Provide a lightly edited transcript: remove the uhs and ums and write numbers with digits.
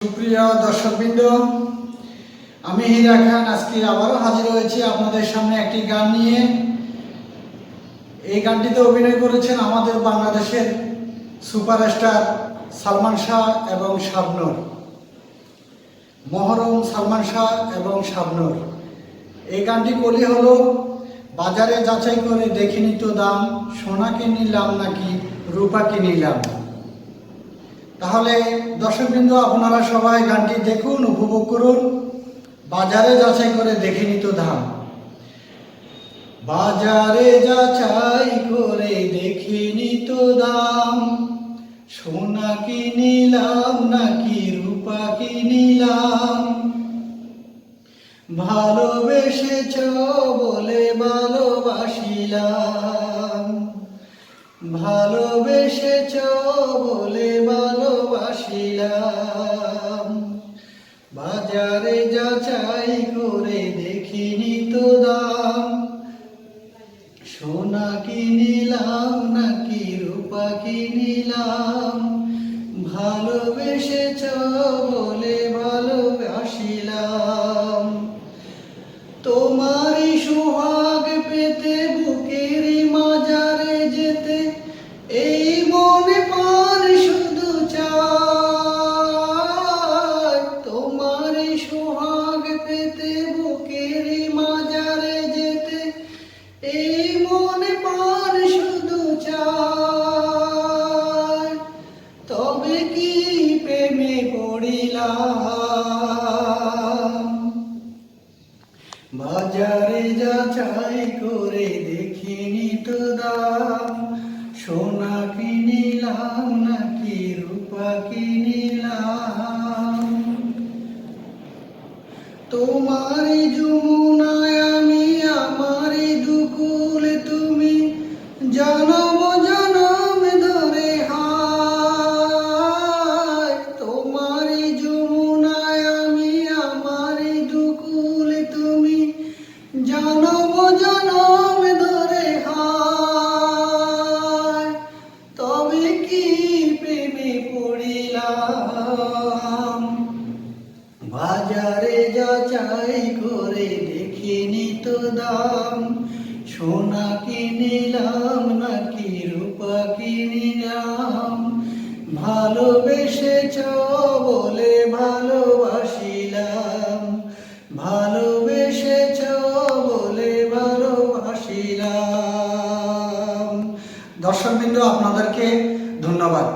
সুপ্রিয় দর্শকবৃন্দ, আমি হীরা খান আজকে আবারও হাজির হয়েছি আপনাদের সামনে একটি গান নিয়ে। এই গানটিতে অভিনয় করেছেন আমাদের বাংলাদেশের সুপারস্টার সালমান শাহ এবং শাবনূর। মহরম সালমান শাহ এবং শাবনূর। এই গানটি কলি হলো, বাজারে যাচাই করে দেখিনি তো দাম, সোনাকে নিলাম নাকি রূপাকে নিলাম। তাহলে দর্শকবৃন্দ, আপনারা সবাই গানটি দেখুন, উপভোগ করুন। বাজারে যাচাই করে দেখিনি তো দাম, বাজারে যাচাই করে দেখিনি তো দাম, সোনা কি নিলাম নাকি রূপা কি নিলাম। ভালোবেসেছ বলে ভালোবাসিলাম, ভালোবেসেছ বলে ভালোবাসিলাম। বাজারে যাচাই করে দেখিনি তো দাম, সোনা কি নিলাম নাকি রূপা কি নিলাম। ভালোবেসেছ বলে ভালোবাসিলাম। তোমারই সোহাগ পেতে বুকের মাজারে যেতে এই মনে প্রাণ শুধু চায়। তোমারই সোহাগ পেতে বুকের মাজারে যেতে এই মনে প্রাণ শুধু চায়। তবে কি প্রেমে পড়িলাম, বাজারে যাচাই করে দেখিনি তো দাম, সোনা কি নিলাম নাকি রূপা কি নিলাম। তোমারই যমুনায় আমি, আমারই দুকুল তুমি, জনম জনম ধরে হায়। তোমারই যমুনায় আমি, আমারই দুকুল তুমি, জনম জনম ধরে হায়। তবে কি প্রেমে পড়িলাম, বাজারে যাচাই করে দেখিনি তো দাম, সোনা কি নিলাম নাকি রূপা কি নিলাম। ভালোবেসেছ বলে ভালোবাসিলাম, ভালোবেসেছ বলে ভালোবাসিলাম। দর্শকবৃন্দ, আপনাদেরকে ধন্যবাদ।